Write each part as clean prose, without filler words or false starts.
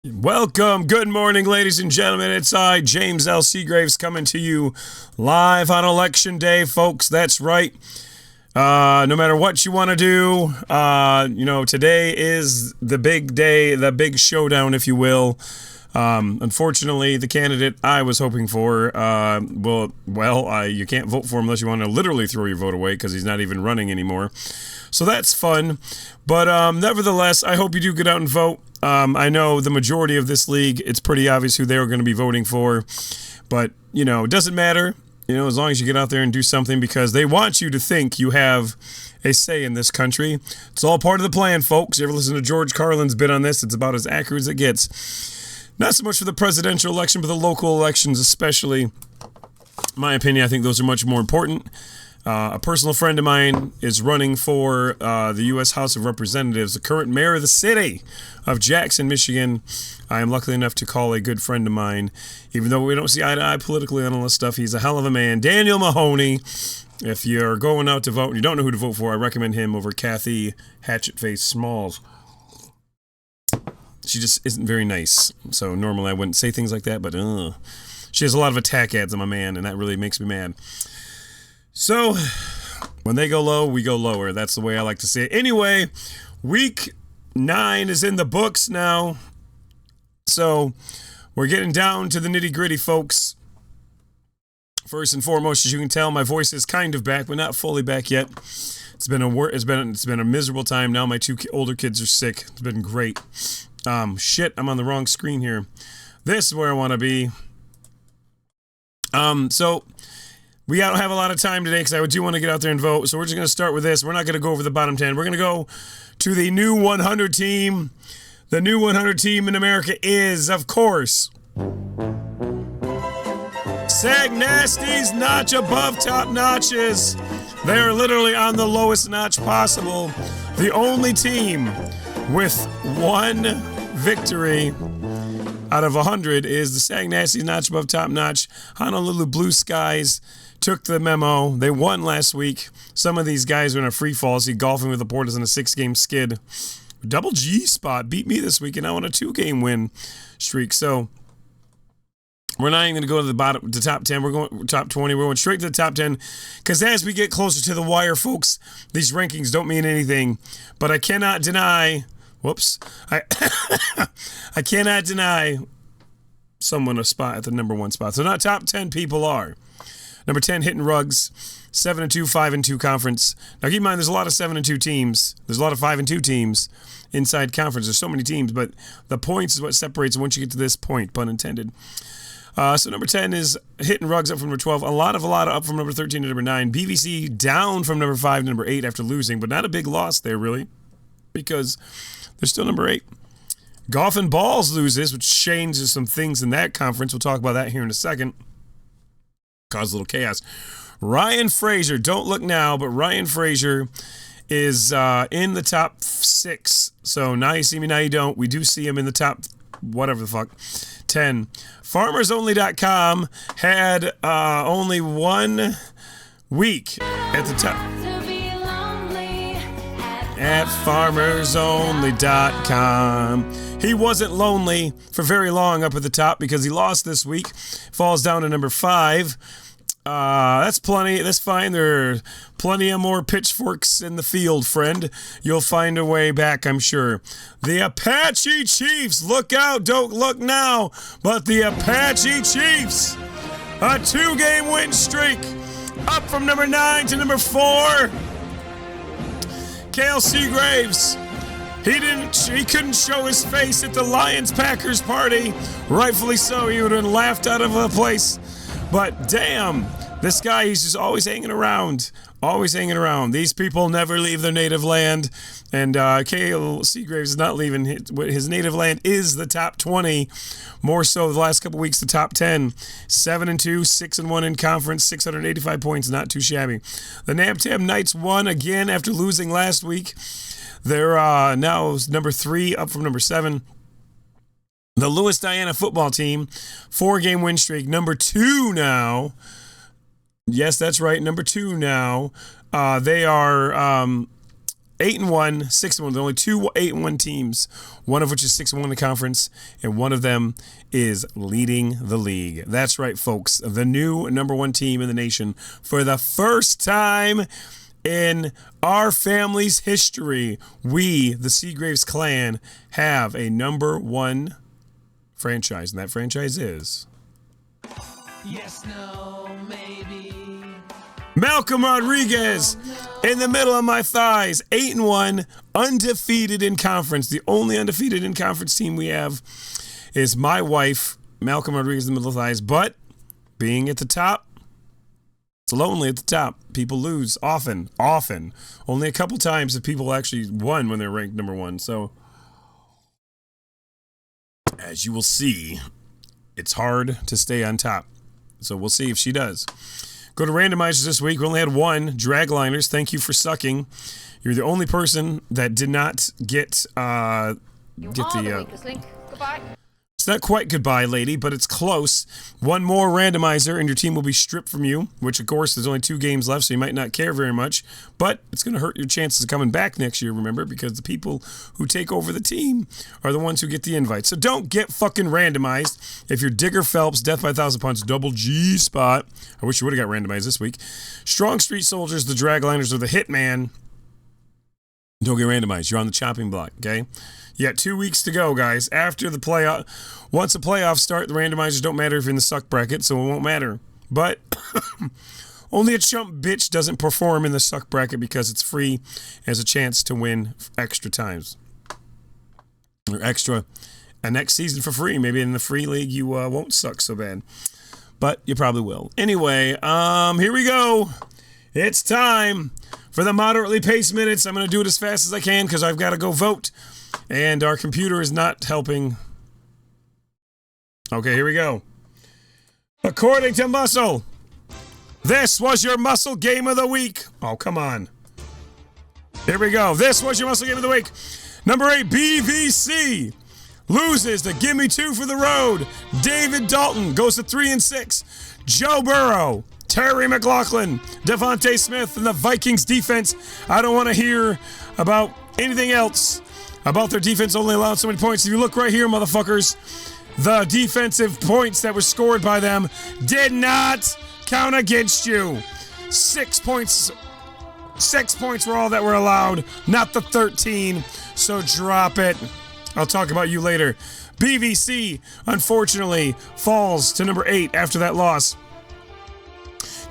Welcome. Good morning, ladies and gentlemen. It's I, James L. Seagraves, coming to you live on Election Day, folks. That's right. No matter what you want to do, today is the big day, the big showdown, if you will. Unfortunately, the candidate I was hoping for, you can't vote for him unless you want to literally throw your vote away because he's not even running anymore. So that's fun. But nevertheless, I hope you do get out and vote. I know the majority of this league, it's pretty obvious who they were going to be voting for. But, it doesn't matter, as long as you get out there and do something because they want you to think you have a say in this country. It's all part of the plan, folks. You ever listen to George Carlin's bit on this? It's about as accurate as it gets. Not so much for the presidential election, but the local elections especially. In my opinion, I think those are much more important. A personal friend of mine is running for the U.S. House of Representatives, the current mayor of the city of Jackson, Michigan. I am lucky enough to call a good friend of mine, even though we don't see eye to eye politically on all this stuff. He's a hell of a man. Daniel Mahoney. If you're going out to vote and you don't know who to vote for, I recommend him over Kathy Hatchet-Face Smalls. She just isn't very nice. So normally I wouldn't say things like that, but she has a lot of attack ads on my man, and that really makes me mad. So, when they go low, we go lower. That's the way I like to say it. Anyway, week 9 is in the books now. So, we're getting down to the nitty-gritty, folks. First and foremost, as you can tell, my voice is kind of back, but not fully back yet. It's been a miserable time now. My 2 older kids are sick. It's been great. Shit, I'm on the wrong screen here. This is where I want to be. We don't have a lot of time today because I do want to get out there and vote. So we're just going to start with this. We're not going to go over the bottom 10. We're going to go to the new 100 team. The new 100 team in America is, of course, Sag Nasty's notch above top notches. They are literally on the lowest notch possible. The only team with 1 victory out of 100 is the Sag Nasty's notch above top notch. Honolulu Blue Skies took the memo. They won last week. Some of these guys are in a free fall. See, Golfing with the Porters in a 6-game skid. Double G spot beat me this week, and now on a 2-game win streak. So we're not even going to go to the top 10. We're going top 20. We're going straight to the top 10 because as we get closer to the wire, folks, these rankings don't mean anything. But I cannot deny. I cannot deny someone a spot at the number 1 spot. So not top 10 people are. Number 10, Hitting Rugs, 7-2, 5-2 conference. Now keep in mind, there's a lot of 7-2 teams. There's a lot of 5-2 teams inside conference. There's so many teams, but the points is what separates once you get to this point, pun intended. So number 10 is Hitting Rugs up from number 12. A lot up from number 13 to number 9. BVC down from number 5 to number 8 after losing, but not a big loss there, really, because they're still number 8. Golf and Balls loses, which changes some things in that conference. We'll talk about that here in a second. Cause a little chaos. Ryan Frazier, don't look now, but Ryan Frazier is in the top 6. So now you see me, now you don't. We do see him in the top, whatever the fuck, 10. FarmersOnly.com had only 1 week at the top. At FarmersOnly.com. He wasn't lonely for very long up at the top because he lost this week. Falls down to number 5. That's plenty. That's fine. There are plenty of more pitchforks in the field, friend. You'll find a way back, I'm sure. The Apache Chiefs. Look out. Don't look now. But the Apache Chiefs. A 2-game win streak. Up from number 9 to number 4. Cale Seagraves. He couldn't show his face at the Lions-Packers party. Rightfully so. He would have been laughed out of a place. But damn, this guy, he's just always hanging around. Always hanging around. These people never leave their native land. And Cale Seagraves is not leaving. His native land is the top 20. More so the last couple weeks, the top 10. 7-2, 6-1 in conference, 685 points. Not too shabby. The NABTAB Knights won again after losing last week. They're now number 3, up from number 7. The Lewis Diana football team, 4-game win streak, number 2 now. Yes, that's right, number 2 now. They are 8-1, 6-1. There are only 2 8-1 teams, one of which is 6-1 in the conference, and one of them is leading the league. That's right, folks. The new number 1 team in the nation for the first time in our family's history. We, the Seagraves clan, have a number 1 franchise, and that franchise is yes, no, maybe. Malcolm Rodriguez in the middle of my thighs. 8-1, undefeated in conference. The only undefeated in conference team we have is my wife, Malcolm Rodriguez in the middle of the thighs. But being at the top, it's lonely at the top. People lose often. Only a couple times have people actually won when they're ranked number 1. So, as you will see, it's hard to stay on top. So we'll see if she does. Go to randomizers this week. We only had 1. Dragliners, thank you for sucking. You're the only person that did not get the weakest link. Goodbye. It's not quite goodbye, lady, but it's close. 1 more randomizer, and your team will be stripped from you, which, of course, there's only 2 games left, so you might not care very much. But it's going to hurt your chances of coming back next year, remember, because the people who take over the team are the ones who get the invite. So don't get fucking randomized. If you're Digger Phelps, Death by 1,000 Punch, Double G Spot, I wish you would have got randomized this week. Strong Street Soldiers, the Dragliners, or the Hitman, don't get randomized. You're on the chopping block, okay? You got 2 weeks to go, guys. After the playoff, once the playoffs start, the randomizers don't matter if you're in the suck bracket, so it won't matter. But only a chump bitch doesn't perform in the suck bracket because it's free, has a chance to win extra times. Or extra next season for free. Maybe in the free league you won't suck so bad. But you probably will. Anyway, here we go. It's time for the moderately paced minutes. I'm going to do it as fast as I can because I've got to go vote. And our computer is not helping. Okay, here we go. According to MUSL, this was your MUSL game of the week. Oh, come on. Here we go. This was your MUSL game of the week. Number 8, BVC loses to Gimme 2 for the road. David Dalton goes to 3-6. Joe Burrow, Terry McLaughlin, Devontae Smith, and the Vikings defense. I don't want to hear about anything else about their defense only allowed so many points. If you look right here, motherfuckers, the defensive points that were scored by them did not count against you. 6 points. 6 points were all that were allowed, not the 13. So drop it. I'll talk about you later. BVC, unfortunately, falls to number 8 after that loss.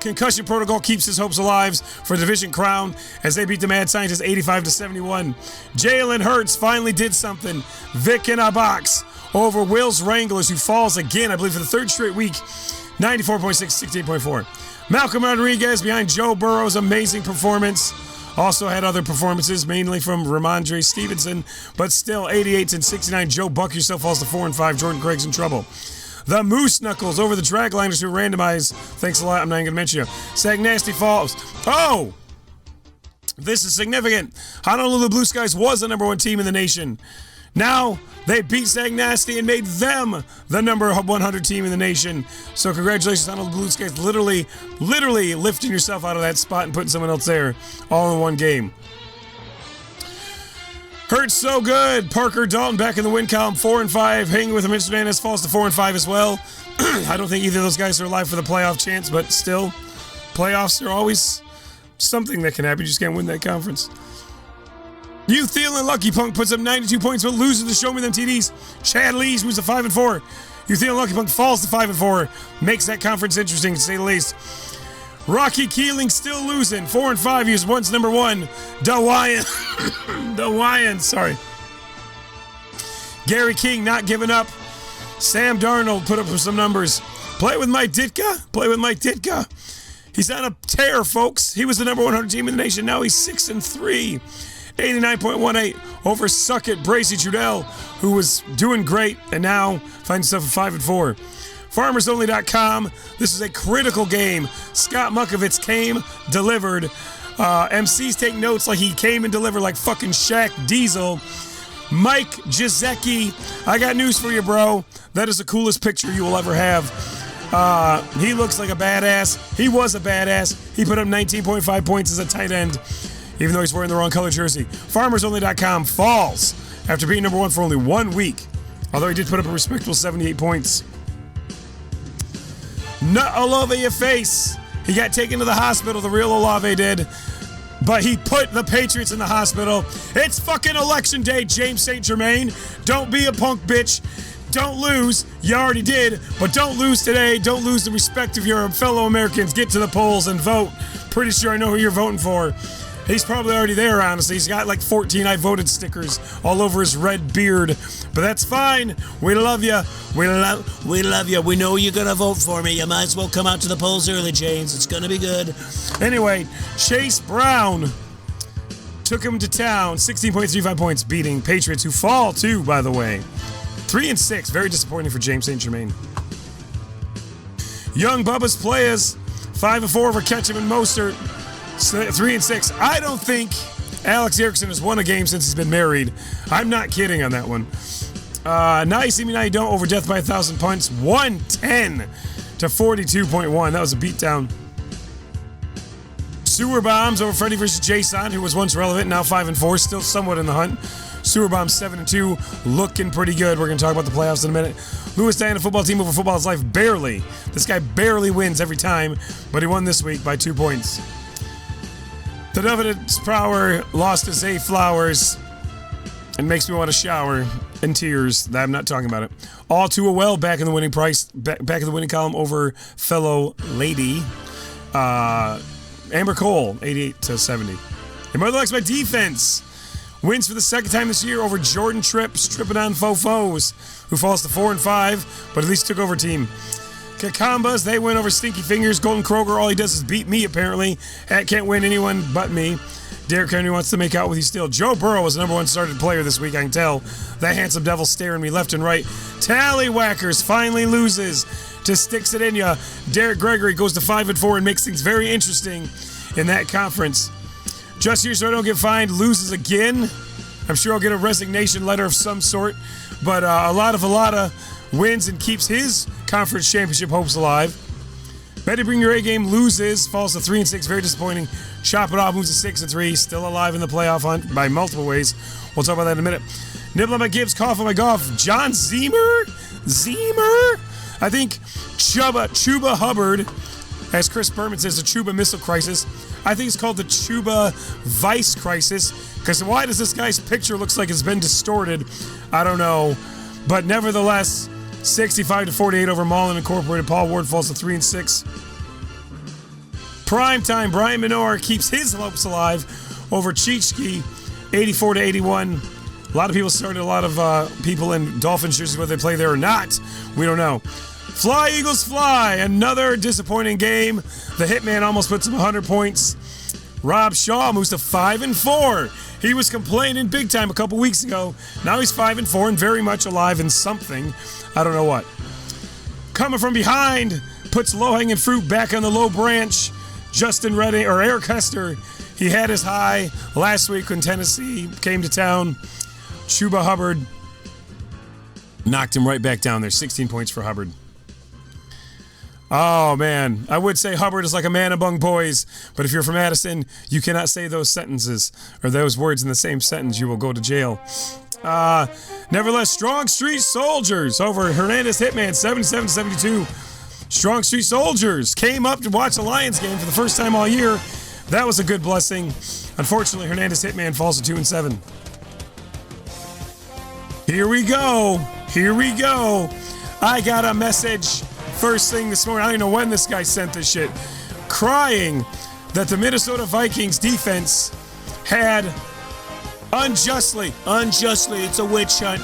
Concussion Protocol keeps his hopes alive for division crown as they beat the Mad Scientist 85-71. Jalen Hurts finally did something. Vic in a box over Will's Wranglers, who falls again, I believe, for the 3rd straight week. 94.6, 68.4. Malcolm Rodriguez behind Joe Burrow's amazing performance. Also had other performances, mainly from Ramondre Stevenson, but still 88-69. Joe Buck yourself falls to 4-5. Jordan Craig's in trouble. The Moose Knuckles over the Dragliners who randomized. Thanks a lot. I'm not even going to mention you. Sag Nasty falls. Oh! This is significant. Honolulu Blue Skies was the number 1 team in the nation. Now, they beat Sag Nasty and made them the number 100 team in the nation. So congratulations, Honolulu Blue Skies. Literally lifting yourself out of that spot and putting someone else there all in one game. Hurts so good. Parker Dalton back in the win column, 4-5. Hanging with him, Mr. Hernandez falls to 4-5 as well. I don't think either of those guys are alive for the playoff chance, but still, playoffs are always something that can happen. You just can't win that conference. You Thielen Lucky Punk puts up 92 points, but loses to Show Me Them TDs. Chad Lees moves to 5-4. You Thielen Lucky Punk falls to 5-4. Makes that conference interesting, to say the least. Rocky Keeling still losing. 4-5. He was once number 1. DeWyan. Sorry. Gary King not giving up. Sam Darnold put up some numbers. Play with Mike Ditka. Play with Mike Ditka. He's on a tear, folks. He was the number 100 team in the nation. Now he's 6-3. 89.18 over Suck It Bracy Trudell, who was doing great and now finds himself at 5-4. FarmersOnly.com. This is a critical game. Scott Muckovitz came, delivered. MCs take notes like he came and delivered like fucking Shaq Diesel. Mike Giesecke, I got news for you, bro. That is the coolest picture you will ever have. He looks like a badass. He was a badass. He put up 19.5 points as a tight end, even though he's wearing the wrong color jersey. FarmersOnly.com falls after being number 1 for only 1 week, although he did put up a respectable 78 points. Nut all over your face. He got taken to the hospital, the real Olave did, but he put the Patriots in the hospital. It's fucking election day, James St. Germain. Don't be a punk bitch. Don't lose. You already did, but don't lose today. Don't lose the respect of your fellow Americans. Get to the polls and vote. Pretty sure I know who you're voting for. He's probably already there, honestly. He's got like 14 I voted stickers all over his red beard. But that's fine. We love you. We love you. We know you're going to vote for me. You might as well come out to the polls early, James. It's going to be good. Anyway, Chase Brown took him to town. 16.35 points, beating Patriots, who fall too, by the way. 3-6. Very disappointing for James St. Germain. Young Bubba's players. 5-4 over Ketchum and Mostert. 3-6. I don't think Alex Erickson has won a game since he's been married. I'm not kidding on that one. Now you see me, now you don't, over Death by 1,000 punts. 110 to 42.1. That was a beatdown. Sewer Bombs over Freddie versus Jason, who was once relevant, now 5-4, still somewhat in the hunt. Sewer Bombs 7-2, looking pretty good. We're going to talk about the playoffs in a minute. Lewis Diana football team over football's life, barely. This guy barely wins every time, but he won this week by 2 points. The Evidence Power lost to Zay Flowers and makes me want to shower in tears. I'm not talking about it. All too well back in the winning back in the winning column over fellow lady Amber Cole, 88 to 70. And Mother likes my defense. Wins for the second time this year over Jordan Trips, tripping on Fofos, who falls to 4-5, but at least took over team. Kakambas, they win over Stinky Fingers. Golden Kroger, all he does is beat me, apparently. Can't win anyone but me. Derrick Henry wants to make out with you still. Joe Burrow was the number 1 started player this week, I can tell. That handsome devil staring me left and right. Tallywhackers finally loses to Sticks It In Ya. Derek Gregory goes to 5-4 and makes things very interesting in that conference. Just here so I don't get fined, loses again. I'm sure I'll get a resignation letter of some sort. But a lot of wins and keeps his conference championship hopes alive. Betty Bring Your A Game loses, falls to 3-6, very disappointing. Chop It Off moves to 6-3, still alive in the playoff hunt by multiple ways. We'll talk about that in a minute. Nibble on my Gibbs, cough on my golf. John Zemer? I think Chuba Hubbard, as Chris Berman says, the Chuba Missile Crisis. I think it's called the Chuba Vice Crisis, because why does this guy's picture looks like it's been distorted? I don't know. But nevertheless, 65 to 48 over Mullen Incorporated. Paul Ward falls to 3-6. Prime time, Brian Minor keeps his hopes alive over Chichki, 84 to 81. A lot of people started, a lot of people in Dolphins jerseys, whether they play there or not, we don't know. Fly, Eagles, fly. Another disappointing game. The Hitman almost puts him 100 points. Rob Shaw moves to 5-4. He was complaining big time a couple weeks ago. Now he's 5-4 and very much alive in something. I don't know what. Coming from behind, puts low-hanging fruit back on the low branch. Justin Redding, or Eric Hester, he had his high last week when Tennessee came to town. Chuba Hubbard knocked him right back down there. 16 points for Hubbard. Oh, man. I would say Hubbard is like a man among boys, but if you're from Addison, you cannot say those sentences or those words in the same sentence. You will go to jail. Nevertheless, Strong Street Soldiers over Hernandez Hitman, 77-72. Strong Street Soldiers came up to watch the Lions game for the first time all year. That was a good blessing. Unfortunately, Hernandez Hitman falls to 2-7. Here we go. I got a message first thing this morning. I don't even know when this guy sent this shit. Crying that the Minnesota Vikings defense had unjustly, it's a witch hunt.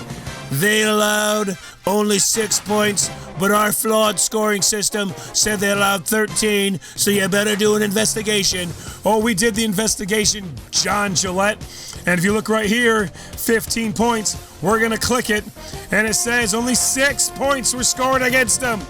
They allowed only 6 points, but our flawed scoring system said they allowed 13, so you better do an investigation. Oh, we did the investigation, John Gillette. And if you look right here, 15 points, we're going to click it, and it says only 6 points were scored against them.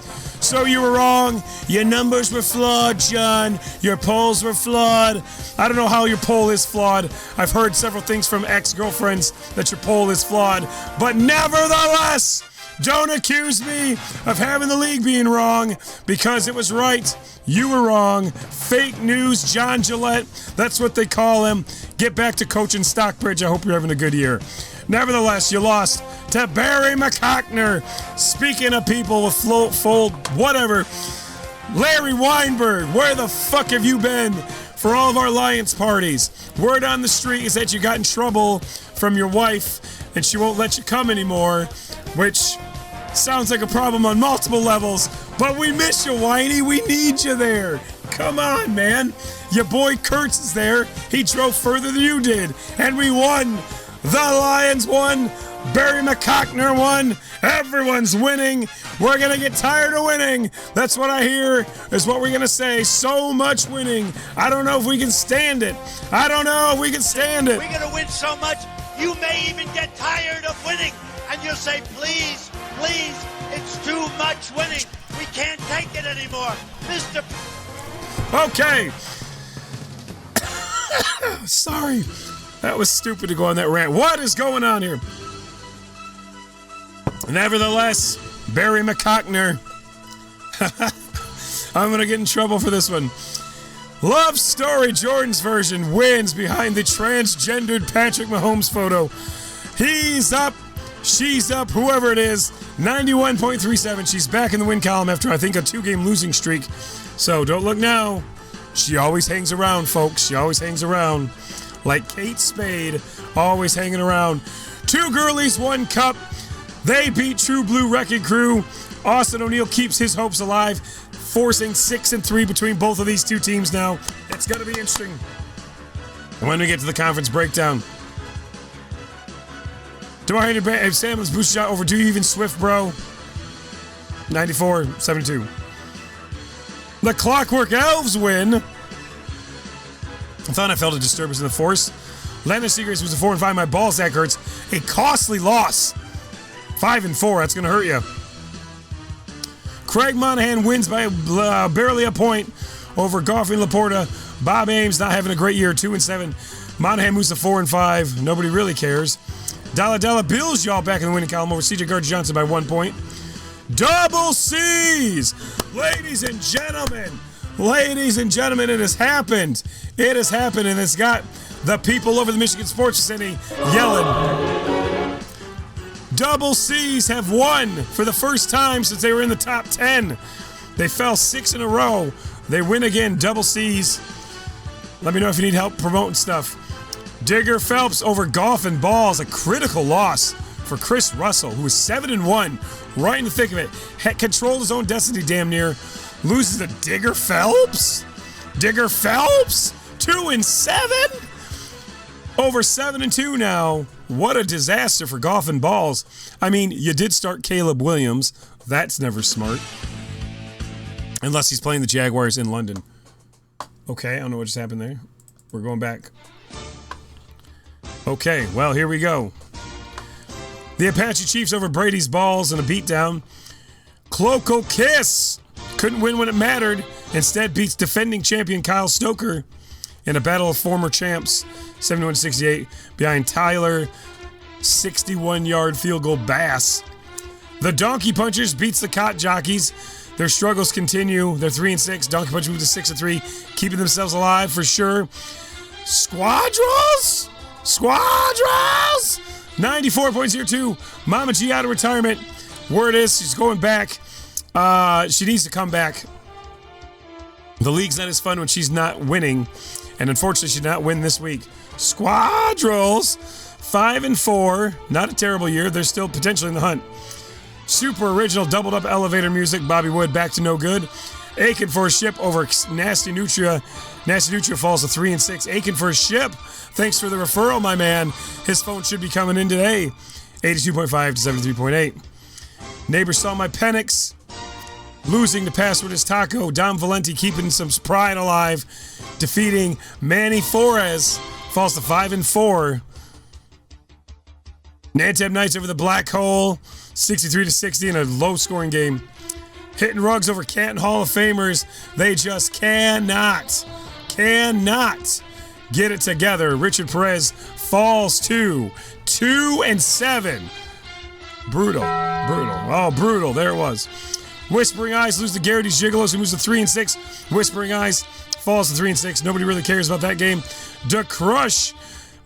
So you were wrong. Your numbers were flawed, John. Your polls were flawed. I don't know how your poll is flawed. I've heard several things from ex-girlfriends that your poll is flawed. But nevertheless, don't accuse me of having the league being wrong because it was right. You were wrong. Fake news, John Gillette. That's what they call him. Get back to coaching Stockbridge. I hope you're having a good year. Nevertheless, you lost to Barry McCockner. Speaking of people with fold, whatever. Larry Weinberg, where the fuck have you been for all of our Alliance parties? Word on the street is that you got in trouble from your wife and she won't let you come anymore, which sounds like a problem on multiple levels, but we miss you, Whiny. We need you there. Come on, man. Your boy Kurtz is there. He drove further than you did, and we won. The Lions won. Barry McCockner won. Everyone's winning. We're going to get tired of winning. That's what I hear is what we're going to say. So much winning. I don't know if we can stand it. I don't know if we can stand it. We're going to win so much, you may even get tired of winning. And you'll say, please, please, it's too much winning. We can't take it anymore. Mr. Okay. Sorry. That was stupid to go on that rant. What is going on here? Nevertheless, Barry McCockner. I'm going to get in trouble for this one. Love Story Jordan's version wins behind the transgendered Patrick Mahomes photo. He's up. She's up. Whoever it is. 91.37. She's back in the win column after, I think, a 2-game losing streak. So don't look now. She always hangs around, folks. She always hangs around. Like Kate Spade, always hanging around. 2 girlies, 1 cup. They beat True Blue Wrecking Crew. Austin O'Neill keeps his hopes alive, forcing 6-3 between both of these 2 teams now. It's going to be interesting when we get to the conference breakdown. DeMar Hamlin, Samuel's booster shot over. Do you even Swift, bro? 94-72. The Clockwork Elves win. I thought I felt a disturbance in the force. Landon Seegers was a 4-5. My ball sack hurts. A costly loss. 5-4. That's going to hurt you. Craig Monahan wins by barely a point over Goffin Laporta. Bob Ames not having a great year. 2-7. Monahan moves to 4-5. Nobody really cares. Dalla Bills y'all back in the winning column over CJ Gardner-Johnson by 1 point. Double C's! Ladies and gentlemen, it has happened. It has happened, and it's got the people over the Michigan Sports City yelling. Double C's have won for the first time since they were in the top 10. They fell 6 in a row. They win again, Double C's. Let me know if you need help promoting stuff. Digger Phelps over Golf and Balls, a critical loss for Chris Russell, who was 7-1, right in the thick of it. Controlled his own destiny damn near. Loses to Digger Phelps? 2-7? Over 7-2 now. What a disaster for Golf and Balls. I mean, you did start Caleb Williams. That's never smart. Unless he's playing the Jaguars in London. Okay, I don't know what just happened there. We're going back. Okay, well, here we go. The Apache Chiefs over Brady's Balls in a beatdown. Cloco Kiss couldn't win when it mattered. Instead beats defending champion Kyle Stoker in a battle of former champs. 71-68 behind Tyler 61-yard field goal Bass. The Donkey Punchers beats the Cot Jockeys. Their struggles continue. They're 3-6. Donkey Punchers move to 6-3, keeping themselves alive for sure. Squadrons! 94.02. Mama G out of retirement. Word is she's going back. She needs to come back. The league's not as fun when she's not winning, and unfortunately she did not win this week. Squadrons 5-4. Not a terrible year. They're still potentially in the hunt. Super original doubled up elevator music. Bobby Wood back to no good. Aiken for a ship over Nasty Nutria. Nasty Nutria falls to 3-6. Aiken for a ship. Thanks for the referral, my man. His phone should be coming in today. 82.5 to 73.8. Neighbors saw my Penix. losing to Password is Taco. Dom Valenti keeping some pride alive, defeating Manny Flores. Falls to 5-4. Nantab Knights over the Black Hole, 63-60 in a low-scoring game. Hitting Rugs over Canton Hall of Famers. They just cannot get it together. Richard Perez falls to 2-7. Brutal. Oh, brutal. There it was. Whispering Eyes lose to Garrity's Gigolos, who moves to 3-6. Whispering Eyes falls to 3-6. Nobody really cares about that game. Da Crush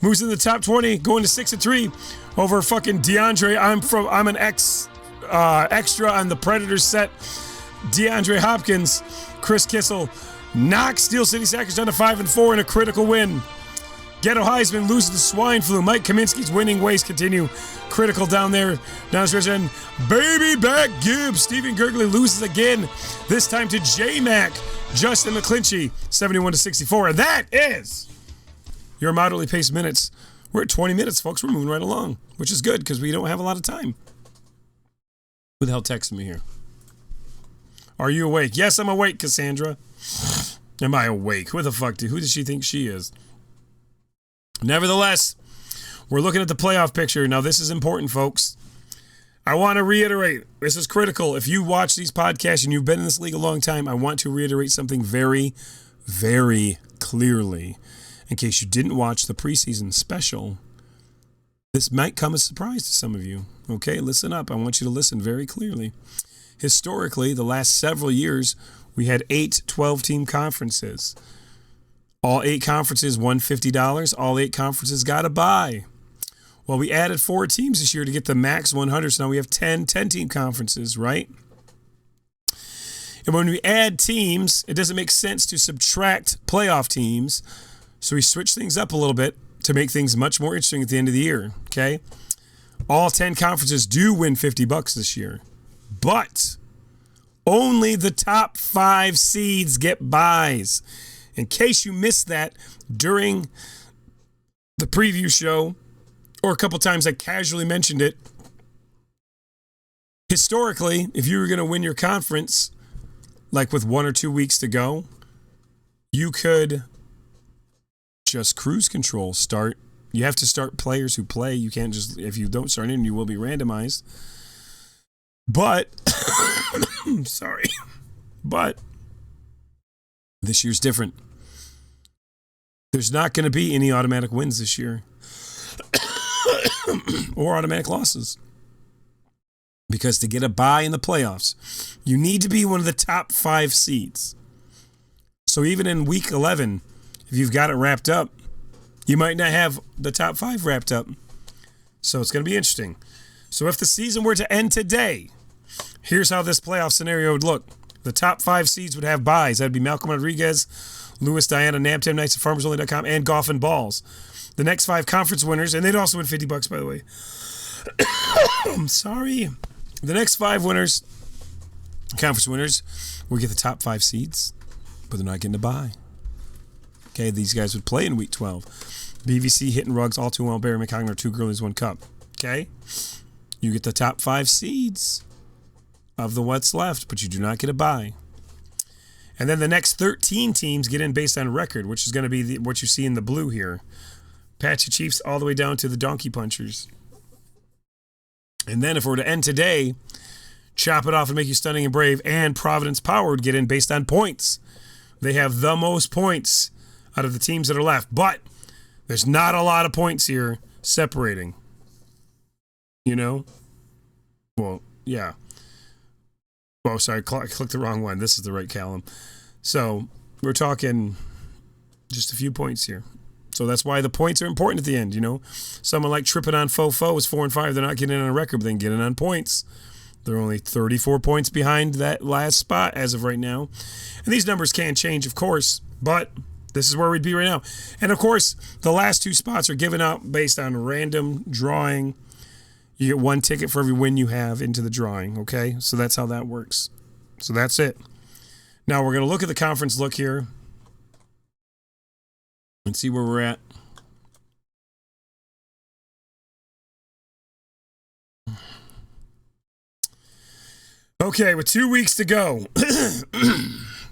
moves in the top 20, going to 6-3 over fucking DeAndre. I'm an extra on the Predators set. DeAndre Hopkins, Chris Kissel knocks Steel City Sackers down to 5-4 in a critical win. Ghetto Heisman loses to Swine Flu. Mike Kaminsky's winning ways continue. Critical down there. Down stretch and Baby Back Gibbs. Stephen Gergley loses again. This time to J-Mac. Justin McClinchy, 71-64. And that is your moderately paced minutes. We're at 20 minutes, folks. We're moving right along, which is good because we don't have a lot of time. Who the hell texted me here? Are you awake? Yes, I'm awake, Cassandra. Am I awake? Who does she think she is? Nevertheless, we're looking at the playoff picture. Now, this is important, folks. I want to reiterate, this is critical. If you watch these podcasts and you've been in this league a long time, I want to reiterate something very, very clearly. In case you didn't watch the preseason special, this might come as a surprise to some of you. Okay, listen up. I want you to listen very clearly. Historically, the last several years, we had 8 12-team conferences. All 8 conferences won $50. All 8 conferences got a bye. Well, we added 4 teams this year to get the max 100, so now we have 10 10-team conferences, right? And when we add teams, it doesn't make sense to subtract playoff teams, so we switch things up a little bit to make things much more interesting at the end of the year, okay? All 10 conferences do win $50 this year, but only the top 5 seeds get buys. In case you missed that during the preview show, or a couple times I casually mentioned it, historically, if you were going to win your conference, like with 1 or 2 weeks to go, you could just cruise control start. You have to start players who play. You can't just, if you don't start in, you will be randomized. But, sorry, but this year's different. There's not going to be any automatic wins this year or automatic losses. Because to get a bye in the playoffs, you need to be one of the top 5 seeds. So even in week 11, if you've got it wrapped up, you might not have the top 5 wrapped up. So it's going to be interesting. So if the season were to end today, here's how this playoff scenario would look. The top 5 seeds would have buys. That'd be Malcolm Rodriguez, Louis Diana, Naptown Knights, FarmersOnly.com, and Golf and Balls. The next 5 conference winners, and they'd also win $50, by the way. I'm sorry. The next 5 winners, conference winners, will get the top 5 seeds, but they're not getting a bye. Okay, these guys would play in week 12. BVC, Hitting Rugs, All Too Well, Barry McCogner, 2 Girlies, 1 Cup. Okay? You get the top 5 seeds of the what's left, but you do not get a bye. And then the next 13 teams get in based on record, which is going to be what you see in the blue here. Apache Chiefs all the way down to the Donkey Punchers. And then if we're to end today, Chop It Off and Make You Stunning and Brave and Providence Power would get in based on points. They have the most points out of the teams that are left. But there's not a lot of points here separating. You know? Well, yeah. Oh, sorry, I clicked the wrong one. This is the right column. So we're talking just a few points here. So that's why the points are important at the end, you know. Someone like Trippin' on Fofo is 4-5. They're not getting in on a record, but they can get in on points. They're only 34 points behind that last spot as of right now. And these numbers can change, of course, but this is where we'd be right now. And, of course, the last 2 spots are given out based on random drawing. You get 1 ticket for every win you have into the drawing, okay? So that's how that works. So that's it. Now we're going to look at the conference look here and see where we're at. Okay, with 2 weeks to go.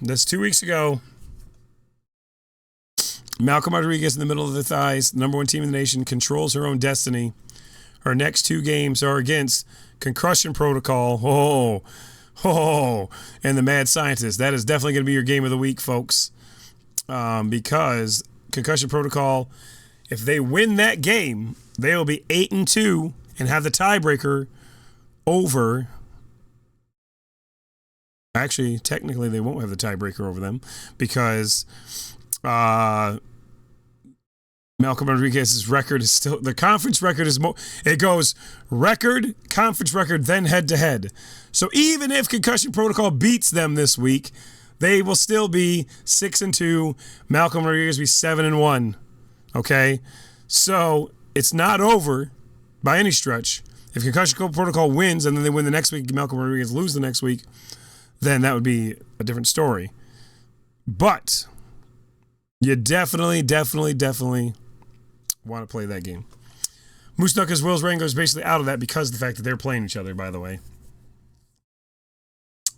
That's 2 weeks ago. Malcolm Rodriguez in the middle of the thighs, number one team in the nation, controls her own destiny. Her next 2 games are against Concussion Protocol. And the Mad Scientist. That is definitely going to be your game of the week, folks. Because Concussion Protocol, if they win that game, they will be 8-2 and have the tiebreaker over. Actually, technically, they won't have the tiebreaker over them because Malcolm Rodriguez's record is still, the conference record is more, it goes record, conference record, then head to head. So even if Concussion Protocol beats them this week, they will still be 6-2. Malcolm Rodriguez will be 7-1. Okay? So it's not over by any stretch. If Concussion Protocol wins and then they win the next week, Malcolm Rodriguez lose the next week, then that would be a different story. But you definitely want to play that game. Moose Knuckles, Wills Rango is basically out of that because of the fact that they're playing each other, by the way.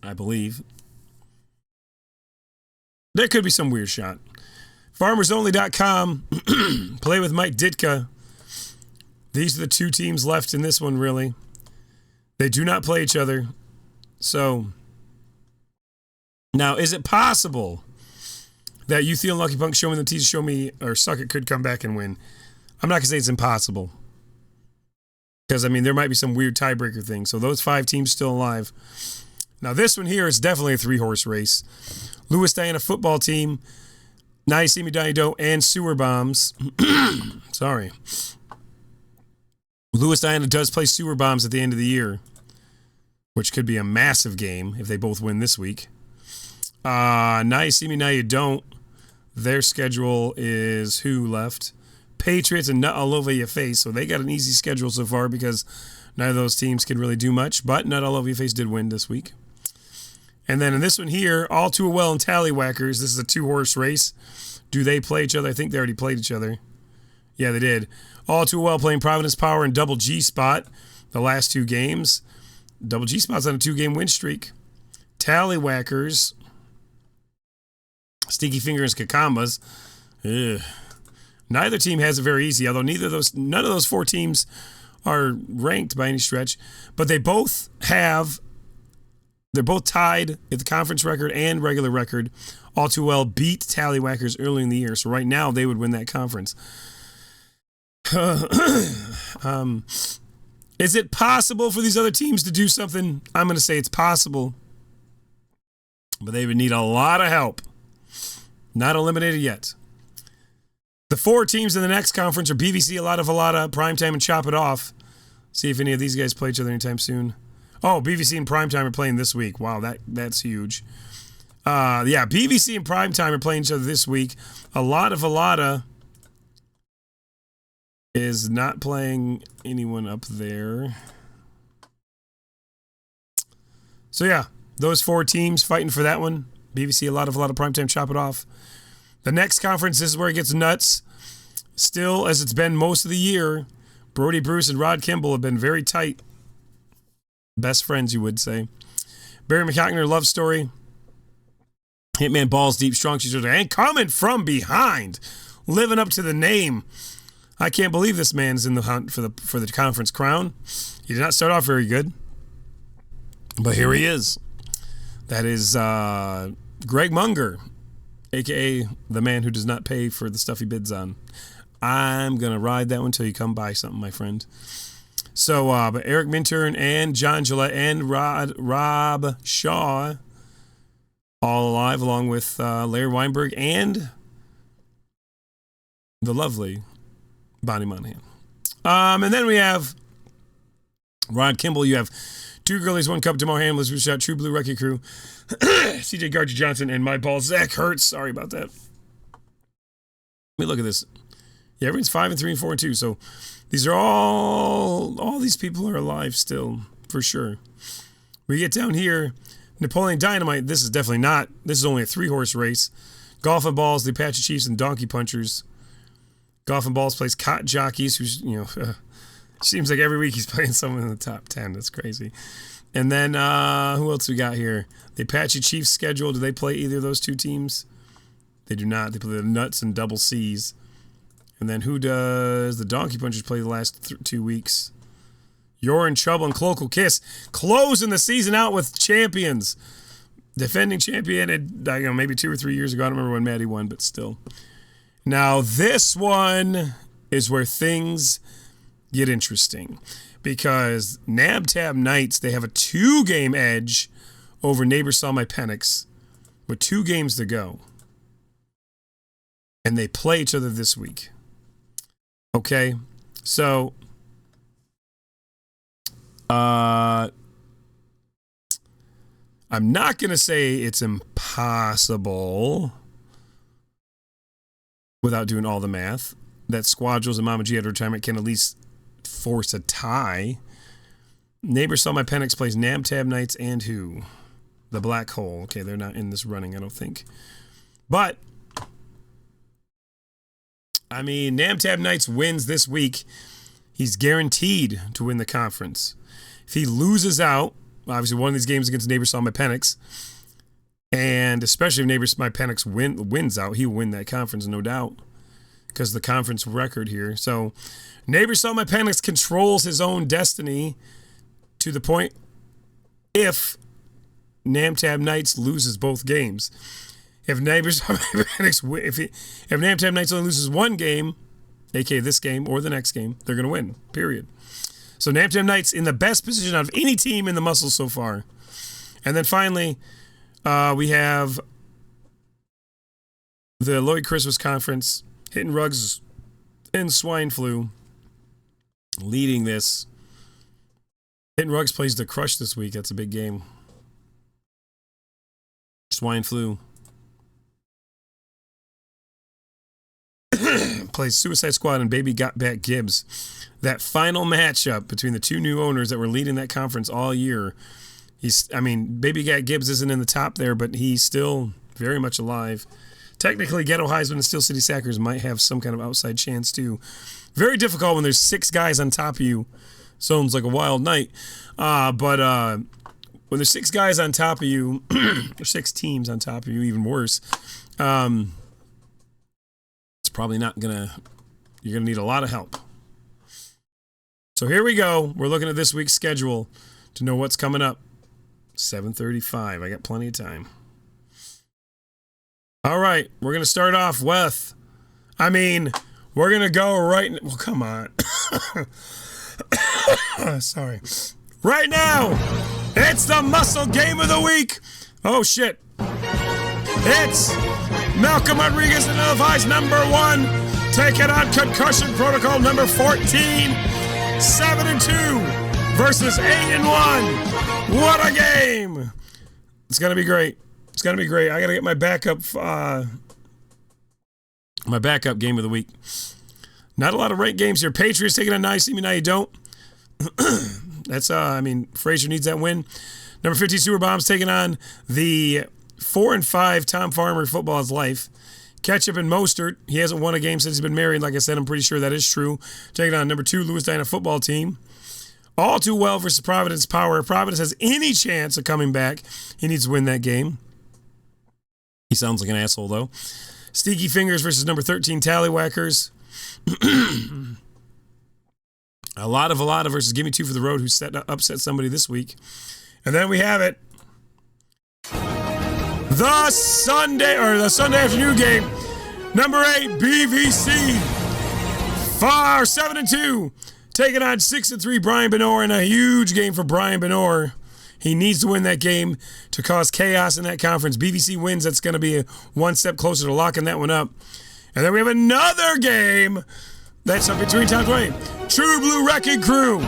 I believe. There could be some weird shot. FarmersOnly.com. Play with Mike Ditka. These are the 2 teams left in this one, really. They do not play each other. So, now, is it possible that You Feel Lucky Punk, Show Me the Tease, Show Me, or Suck It could come back and win? I'm not going to say it's impossible. Because, I mean, there might be some weird tiebreaker thing. So those 5 teams still alive. Now, this one here is definitely a 3-horse race. Lewis Diana football team, Now You See Me, Donnie Doe, and Sewer Bombs. Sorry. Lewis Diana does play Sewer Bombs at the end of the year, which could be a massive game if they both win this week. Now You See Me, Now You Don't. Their schedule is who left? Patriots and Nut All Over Your Face. So they got an easy schedule so far because neither of those teams can really do much. But Nut All Over Your Face did win this week. And then in this one here, All Too Well and Tallywhackers. This is a 2-horse race. Do they play each other? I think they already played each other. Yeah, they did. All Too Well playing Providence Power and Double G Spot the last 2 games. Double G Spot's on a 2-game win streak. Tallywhackers, Stinky Fingers, Kakambas. Ugh. Neither team has it very easy, although none of those 4 teams are ranked by any stretch. But they're both tied at the conference record and regular record. All Too Well beat Tallywhackers early in the year, so right now they would win that conference. Is it possible for these other teams to do something? I'm going to say it's possible, but they would need a lot of help. Not eliminated yet. The 4 teams in the next conference are BVC, Alada, Primetime, and Chop It Off. See if any of these guys play each other anytime soon. Oh, BVC and Primetime are playing this week. Wow, that's huge. Yeah, BVC and Primetime are playing each other this week. Alada is not playing anyone up there. So yeah, those 4 teams fighting for that one. BVC, Alada, Primetime, Chop It Off. The next conference, this is where it gets nuts. Still, as it's been most of the year, Brody Bruce and Rod Kimball have been very tight. Best friends, you would say. Barry McCockner, Love Story. Hitman Balls Deep, Strong Shooter, and coming from behind. Living up to the name. I can't believe this man's in the hunt for the conference crown. He did not start off very good. But here he is. That is Greg Munger, a.k.a. the man who does not pay for the stuff he bids on. I'm going to ride that one until you come buy something, my friend. So, but Eric Minturn and John Gillette and Rob Shaw all alive, along with Larry Weinberg and the lovely Bonnie Monahan. And then we have Rod Kimball. You have 2 Girlies, 1 Cup, DeMar Hamlin's Roost Shot, True Blue Wrecking Crew, CJ Gardner Johnson, and my ball, Zach Hertz. Sorry about that. Let me look at this. Yeah, everyone's 5 and 3 and 4 and 2. So these are all these people are alive still, for sure. We get down here, Napoleon Dynamite. This is definitely not. This is only a 3-horse race. Golf and Balls, the Apache Chiefs, and Donkey Punchers. Golf and Balls plays Cot Jockeys, who's, seems like every week he's playing someone in the top 10. That's crazy. And then who else we got here? The Apache Chiefs schedule. Do they play either of those two teams? They do not. They play the Nuts and Double C's. And then who does the Donkey Punchers play the last 2 weeks? You're in trouble and Cloacal Kiss closing the season out with champions. Defending champion, maybe 2 or 3 years ago. I don't remember when Maddie won, but still. Now this one is where things get interesting because NabTab Knights, they have a 2-game edge over Neighbor Saw My Penix with 2 games to go. And they play each other this week. Okay, so I'm not going to say it's impossible without doing all the math that Squadros and Mama G at retirement can at least force a tie. Neighbor Saw My Penix plays NabTab Knights and who? The Black Hole. Okay, they're not in this running, I don't think. But I mean, NabTab Knights wins this week. He's guaranteed to win the conference. If he loses out, obviously one of these games against Neighbor Saw My Penix, and especially if Neighbor Saw My Penix wins out, he will win that conference, no doubt, because of the conference record here. So Neighbor Saw My Penix controls his own destiny to the point if NabTab Knights loses both games. If Neighbor Saw My Penix if NabTab Knights only loses one game, aka this game or the next game, they're going to win, period. So NabTab Knights in the best position out of any team in the MUSL so far. And then finally, we have the Lloyd Christmas Conference, Hitting Rugs and Swine Flu leading this. Hitting Rugs plays the Crush this week. That's a big game. Swine Flu plays Suicide Squad and Baby Got Back Gibbs. That final matchup between the two new owners that were leading that conference all year. Baby Gat Gibbs isn't in the top there, but he's still very much alive. Technically, Ghetto Heisman and Steel City Sackers might have some kind of outside chance too. Very difficult when there's 6 guys on top of you. Sounds like a wild night. But when there's 6 guys on top of you, or 6 teams on top of you, even worse, it's probably not you're gonna need a lot of help. So here we go. We're looking at this week's schedule to know what's coming up. 7:35. I got plenty of time. All right, we're gonna start off with. We're gonna go right. Well, come on. Sorry. Right now, it's the MUSL Game of the Week. Oh shit! It's Malcolm Rodriguez and Levi's number 1 taking on Concussion Protocol number 14. 7-2 versus 8-1. What a game! It's gonna be great. It's gonna be great. I gotta get my backup game of the week. Not a lot of ranked games here. Patriots taking on Nice. Now you don't. That's Frazier needs that win. Number 15 Sewer Bombs taking on the 4-5 Tom Farmer Football is Life. Ketchup and Mostert. He hasn't won a game since he's been married. Like I said, I'm pretty sure that is true. Taking on number 2 Louis Dinah Football Team. All Too Well versus Providence Power. If Providence has any chance of coming back, he needs to win that game. He sounds like an asshole though. Sneaky Fingers versus number 13 Tallywhackers. A lot of versus Gimme 2 for the Road, who upset somebody this week. And then we have it. The Sunday afternoon game. Number 8 BVC. 7-2. Taking on 6-3 Brian Benor in a huge game for Brian Benor. He needs to win that game to cause chaos in that conference. BVC wins. That's going to be one step closer to locking that one up. And then we have another game that's up between Tom Twain. True Blue Wrecking Crew.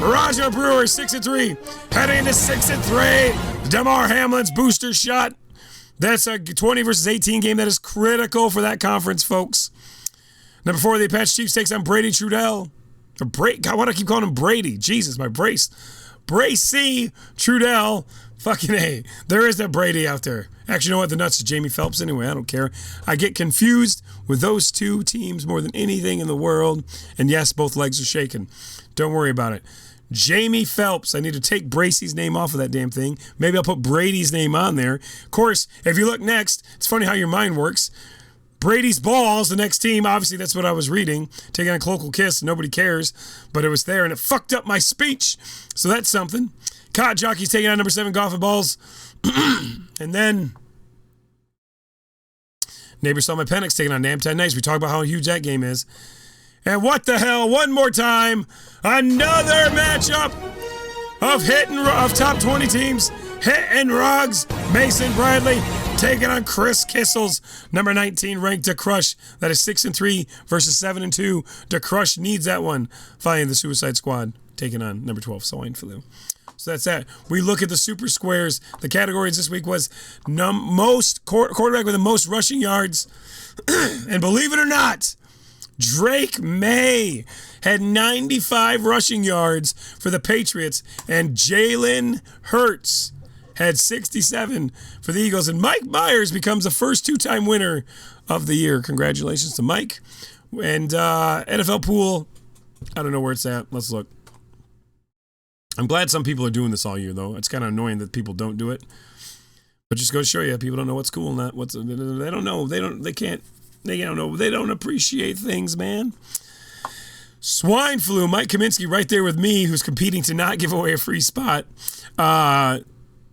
Raja Brewer 6-3. Heading into 6-3. DeMar Hamlin's booster shot. That's a 20 versus 18 game that is critical for that conference, folks. Number 4, the Apache Chiefs takes on Brady Trudell. God, why do I keep calling him Brady? Jesus, my brace. Bracey Trudell. Fucking A. There is that Brady out there. Actually, you know what? The nuts is Jamie Phelps anyway. I don't care. I get confused with those two teams more than anything in the world. And yes, both legs are shaking. Don't worry about it. Jamie Phelps. I need to take Bracey's name off of that damn thing. Maybe I'll put Brady's name on there. Of course, if you look next, it's funny how your mind works. Brady's Balls, the next team, obviously that's what I was reading, taking on Cloacal Kiss, nobody cares, but it was there and it fucked up my speech, so that's something. Cod Jockey's taking on number 7 Golf and Balls, and then Neighbor Saw My Penix taking on Damn 10 Nights. We talk about how huge that game is. And what the hell, one more time, another matchup of top 20 teams. Hit and Rugs, Mason Bradley taking on Chris Kissel's number 19 ranked to Crush. That is 6-3 versus 7-2. To Crush needs that one. Finally, the Suicide Squad taking on number 12 Swine Flu. So that's that. We look at the Super Squares. The categories this week was most quarterback with the most rushing yards. And believe it or not, Drake May had 95 rushing yards for the Patriots, and Jalen Hurts had 67 for the Eagles. And Mike Myers becomes the first 2-time winner of the year. Congratulations to Mike. And NFL pool, I don't know where it's at. Let's look. I'm glad some people are doing this all year, though. It's kind of annoying that people don't do it. But just go to show you, people don't know what's cool and not what's. They don't know. They don't know. They don't appreciate things, man. Swine Flu, Mike Kaminsky right there with me, who's competing to not give away a free spot.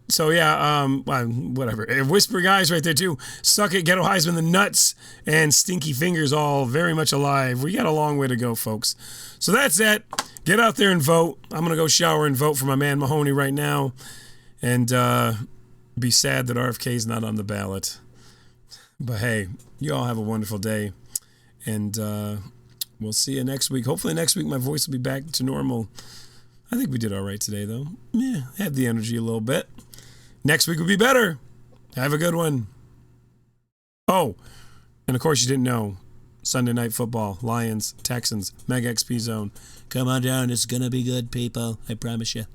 So yeah, whatever. Whisper Guys right there too. Suck it, Ghetto Heisman, the Nuts, and Stinky Fingers all very much alive. We got a long way to go, folks. So that's it. Get out there and vote. I'm going to go shower and vote for my man Mahoney right now. And be sad that RFK is not on the ballot. But hey, you all have a wonderful day. And we'll see you next week. Hopefully next week my voice will be back to normal. I think we did all right today, though. Yeah, had the energy a little bit. Next week will be better. Have a good one. Oh, and of course you didn't know. Sunday Night Football, Lions, Texans, Mega XP Zone. Come on down. It's going to be good, people. I promise you.